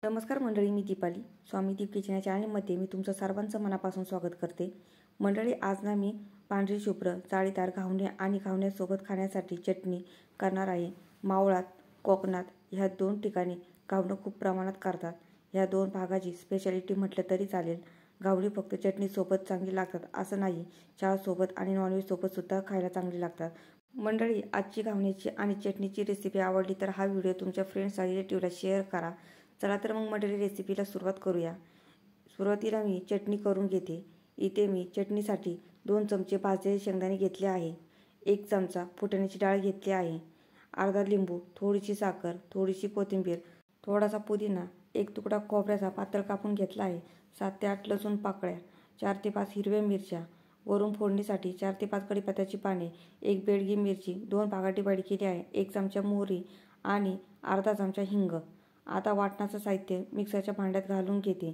नमस्कार मंडळी, मी दीपाली. स्वामी दीप किचन या चॅनलमध्ये मी तुमचं सर्वांचं मनापासून स्वागत करते. मंडळी, आज ना मी पांढरी शुभ्र जाळीदार घावणे आणि घावण्यासोबत खाण्यासाठी चटणी करणार आहे. मावळात, कोकणात ह्या दोन ठिकाणी घावणं खूप प्रमाणात करतात. ह्या दोन भागाची स्पेशालिटी म्हटलं तरी चालेल. घावणी फक्त चटणीसोबत चांगली लागतात असं नाही, चहासोबत आणि नॉनव्हेजसोबत सुद्धा खायला चांगली लागतात. मंडळी, आजची घावण्याची आणि चटणीची रेसिपी आवडली तर हा व्हिडिओ तुमच्या फ्रेंड्स आणि रिलेटिव्हला शेअर करा. चला तर मग मंडळी, रेसिपीला सुरुवात करूया. सुरुवातीला मी चटणी करून घेते. इथे मी चटणीसाठी 2 चमचे भाजलेले शेंगदाणे घेतले आहे, 1 चमचा फुटाण्याची डाळ घेतली आहे, अर्धा लिंबू, थोडीशी साखर, थोडीशी कोथिंबीर, थोडासा पुदिना, 1 तुकडा खोबऱ्याचा पातळ कापून घेतला आहे, 7 ते 8 लसूण पाकळ्या, 4 ते 5 हिरव्या मिरच्या, वरून फोडणीसाठी 4 ते 5 कढीपत्त्याची पाने, 1 बेडगी मिरची 2 भागात डिवाइड केली आहे, 1 चमचा मोहरी आणि अर्धा चमचा हिंग. आता वाटणाचं साहित्य मिक्सरच्या भांड्यात घालून घेते.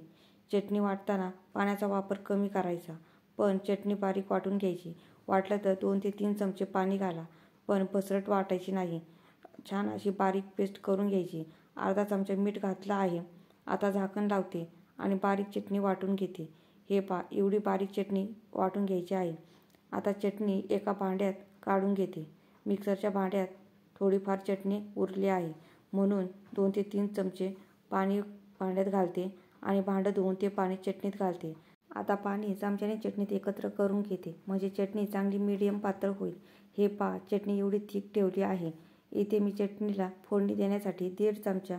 चटणी वाटताना पाण्याचा वापर कमी करायचा, पण चटणी बारीक वाटून घ्यायची. वाटलं तर 2 ते 3 चमचे पाणी घाला, पण भसरट वाटायची नाही. छान अशी बारीक पेस्ट करून घ्यायची. अर्धा चमचा मीठ घातलं आहे. आता झाकण लावते आणि बारीक चटणी वाटून घेते. हे पहा, एवढी बारीक चटणी वाटून घ्यायची आहे. आता चटणी एका भांड्यात काढून घेते. मिक्सरच्या भांड्यात थोडीफार चटणी उरली आहे, म्हणून 2 ते 3 चमचे पाणी भांड्यात घालते आणि भांडं धुवून ते पाणी चटणीत घालते. आता पाणी चमच्याने चटणीत एकत्र करून घेते, म्हणजे चटणी चांगली मीडियम पातळ होईल. हे पहा, चटणी एवढी थिक ठेवली आहे. इथे मी चटणीला फोडणी देण्यासाठी 1.5 चमचा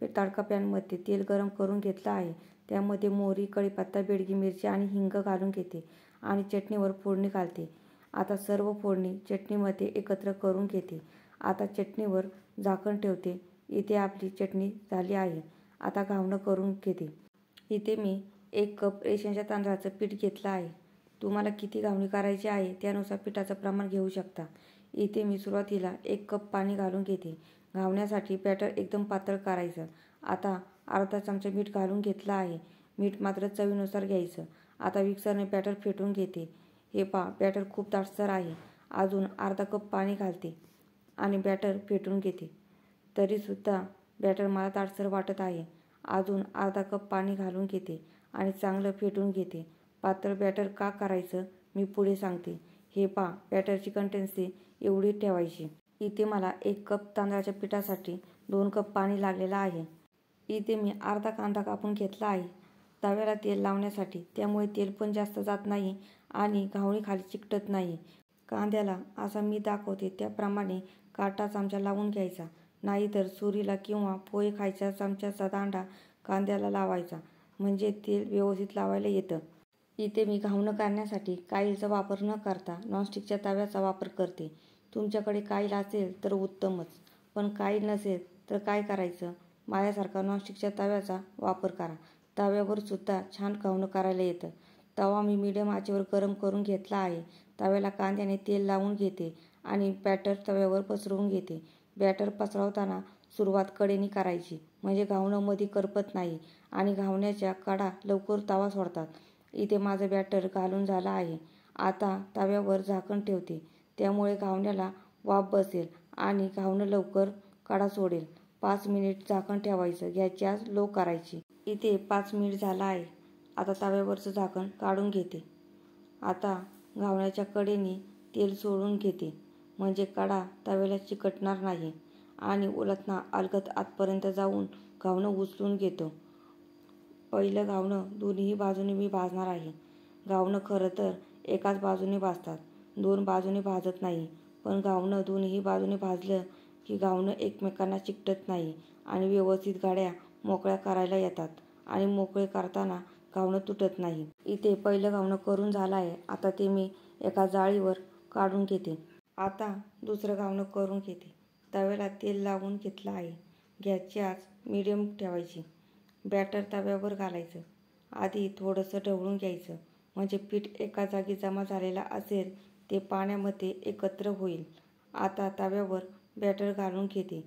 तडका पॅनमध्ये तेल गरम करून घेतलं आहे. त्यामध्ये मोहरी, कढीपत्ता, बेडगी मिरची आणि हिंग घालून घेते आणि चटणीवर फोडणी घालते. आता सर्व फोडणी चटणीमध्ये एकत्र करून घेते. आता चटणीवर झाकण ठेवते. इथे आपली चटणी झाली आहे. आता घावणं करून घेते. इथे मी 1 कप रेशनच्या तांदळाचं पीठ घेतलं आहे. तुम्हाला किती घावणी करायची आहे त्यानुसार पिठाचं प्रमाण घेऊ शकता. इथे मी सुरुवातीला 1 कप पाणी घालून घेते. घावण्यासाठी बॅटर एकदम पातळ करायचं. आता अर्धा चमचा मीठ घालून घेतलं आहे. मीठ मात्र चवीनुसार घ्यायचं. आता मिक्सरने बॅटर फेटून घेते. हे पहा, बॅटर खूप दाटसर आहे. अजून अर्धा कप पाणी घालते आणि बॅटर फेटून घेते. तरीसुद्धा बॅटर मला दाटसर वाटत आहे. अजून अर्धा कप पाणी घालून घेते आणि चांगलं फेटून घेते. पातळ बॅटर का करायचं मी पुढे सांगते. हे पहा, बॅटरची कंटेन्सी एवढी ठेवायची. इथे मला 1 कप तांदळाच्या पिठासाठी 2 कप पाणी लागलेलं आहे. इथे मी अर्धा कांदा कापून घेतला आहे तव्याला तेल लावण्यासाठी, त्यामुळे तेल पण जास्त जात नाही आणि घावणी खाली चिकटत नाही. कांद्याला असा मी दाखवते त्याप्रमाणे काटा चमचा लावून घ्यायचा, नाहीतर सुरीला किंवा पोहे खायच्या चमच्याचा दांडा कांद्याला लावायचा, म्हणजे तेल व्यवस्थित लावायला येतं. इथे मी घावणं करण्यासाठी काईलचा वापर न करता नॉनस्टिकच्या तव्याचा वापर करते. तुमच्याकडे काईल असेल तर उत्तमच, पण काईल नसेल तर काय करायचं, माझ्यासारखा नॉनस्टिकच्या तव्याचा वापर करा. तव्यावर सुद्धा छान घावणं करायला येतं. तवा मी मीडियम आचेवर गरम करून घेतला आहे. तव्याला कांद्याने तेल लावून घेते आणि बॅटर तव्यावर पसरवून घेते. बॅटर पसरवताना सुरुवात कडेने करायची, म्हणजे घावणं मध्ये करपत नाही आणि घावण्याच्या कडा लवकर तवा सोडतात. इथे माझं बॅटर घालून झालं आहे. आता तव्यावर झाकण ठेवते, त्यामुळे घावण्याला वाफ बसेल आणि घावणं लवकर कडा सोडेल. 5 मिनिट झाकण ठेवायचं. गॅसची आच लो करायची. इथे 5 मिनिट झालं आहे. आता तव्यावरचं झाकण काढून घेते. आता घावण्याच्या कडेने तेल सोडून घेते, म्हणजे कडा तव्याला चिकटणार नाही आणि उलटणं अलगद आतपर्यंत जाऊन घावणं उचलून घेतो. पहिलं घावणं दोन्ही बाजूने मी भाजणार आहे. घावणं खरं तर एकाच बाजूने भाजतात, 2 बाजूने भाजत नाही. पण घावणं दोन्ही बाजूने भाजलं की घावणं एकमेकांना चिकटत नाही आणि व्यवस्थित गाड्या मोकळ्या करायला येतात आणि मोकळे करताना घावणं तुटत नाही. इथे पहिलं घावणं करून झालं आहे. आता ते मी एका जाळीवर काढून घेते. आता दुसरं घावणं करून घेते. तव्याला तेल लावून घेतलं आहे. गॅसची आच मीडियम ठेवायची. बॅटर तव्यावर घालायचं. आधी थोडंसं ढवळून घ्यायचं, म्हणजे पीठ एका जागी जमा झालेलं असेल ते पाण्यामध्ये एकत्र होईल. आता तव्यावर बॅटर घालून घेते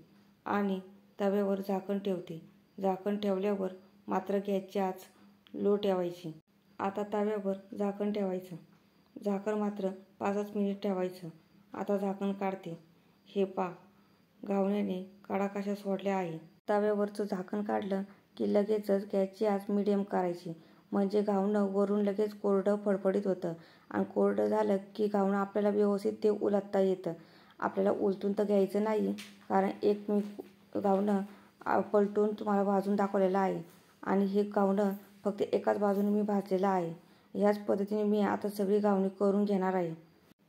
आणि तव्यावर झाकण ठेवते. झाकण ठेवल्यावर मात्र गॅसची आच लो ठेवायची. आता तव्यावर झाकण ठेवायचं. झाकण मात्र 5 मिनिट ठेवायचं. आता झाकण काढते. हे पहा, घावण्याने कडा कशा सोडल्या आहे. तव्यावरचं झाकण काढलं की लगेचच गॅसची आच मीडियम करायची, म्हणजे घावणं वरून लगेच कोरडं फडफडीत होतं. आणि कोरडं झालं की घावणं आपल्याला व्यवस्थित ते उलटता येतं. आपल्याला उलटून तर घ्यायचं नाही, कारण एक मी घावणं पलटून तुम्हाला भाजून दाखवलेलं आहे आणि हे घावणं फक्त एकाच बाजूने मी भाजलेलं आहे. ह्याच पद्धतीने मी आता सगळी घावणी करून घेणार आहे.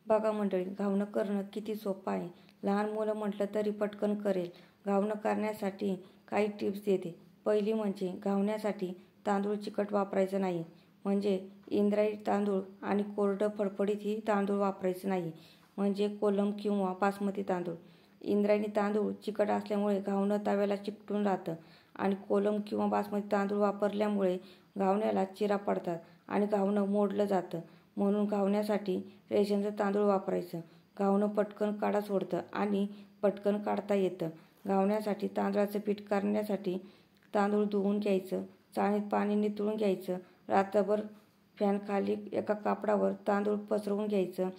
बघा मंडळी, घावणं करणं किती सोपं आहे. लहान मुलं म्हटलं तरी पटकन करेल. घावणं करण्यासाठी काही टिप्स देते. पहिली म्हणजे घावण्यासाठी तांदूळ चिकट वापरायचं नाही, म्हणजे इंद्रायणी तांदूळ आणि कोरडं फडफडीतही तांदूळ वापरायचं नाही, म्हणजे कोलम किंवा बासमती तांदूळ. इंद्रायणी तांदूळ चिकट असल्यामुळे घावणं तव्याला चिकटून राहतं आणि कोलम किंवा बासमती तांदूळ वापरल्यामुळे घावण्याला चिरा पडतात आणि घावणं मोडलं जातं. म्हणून घावण्यासाठी रेशनचं तांदूळ वापरायचं. घावणं पटकन काढा सोडतं आणि पटकन काढता येतं. घावण्यासाठी तांदळाचं पीठ करण्यासाठी तांदूळ धुवून घ्यायचं, चाळणीत पाणी निथळून घ्यायचं, रात्रभर फॅनखाली एका कापडावर तांदूळ पसरवून घ्यायचं.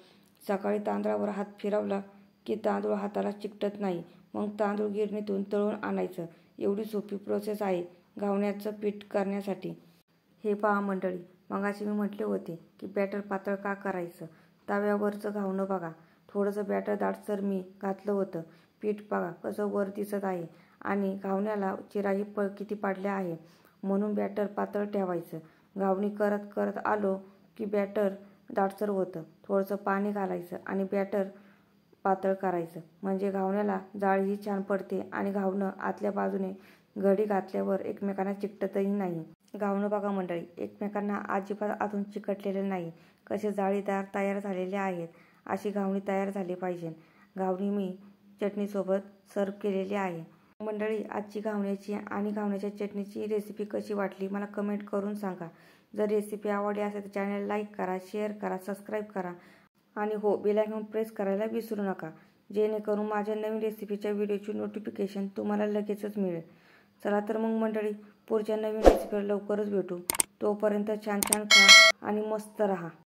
सकाळी तांदळावर हात फिरवला की तांदूळ हाताला चिकटत नाही. मग तांदूळ गिरणीतून दळून आणायचं. एवढी सोपी प्रोसेस आहे घावण्याचं पीठ करण्यासाठी. हे पहा मंडळी, मगाशी मी म्हटले होते की बॅटर पातळ का करायचं. तव्यावरचं घावणं बघा, थोडंसं बॅटर दाटसर मी घातलं होतं. पीठ बघा कसं वर दिसत आहे आणि घावण्याला चिराही किती पाडल्या आहे. म्हणून बॅटर पातळ ठेवायचं. घावणी करत करत आलो की बॅटर दाटसर होतं. थोडंसं पाणी घालायचं आणि बॅटर पातळ करायचं, म्हणजे घावण्याला जाळीही छान पडते आणि घावणं आतल्या बाजूने घडी घातल्यावर एकमेकांना चिकटतही नाही. घावणं बघा मंडळी, एकमेकांना अजिबात अजून चिकटलेलं नाही. कसे जाळीदार तयार झालेले आहेत. अशी घावणी तयार झाली पाहिजे. घावणी मी चटणीसोबत सर्व केलेली आहे. मंडळी, आजची घावण्याची आणि घावण्याच्या चटणीची रेसिपी कशी वाटली मला कमेंट करून सांगा. जर रेसिपी आवडली असेल तर चॅनल लाईक करा, शेअर करा, सबस्क्राईब करा आणि हो, बेल आयकॉन प्रेस करायला विसरू नका, जेणेकरून माझ्या नवीन रेसिपीच्या व्हिडिओची नोटिफिकेशन तुम्हाला लगेचच मिळेल. चला तर मग मंडळी, पुढच्या नवीन रेसिपीवर लवकरच भेटू. तोपर्यंत छान छान खा आणि मस्त रहा.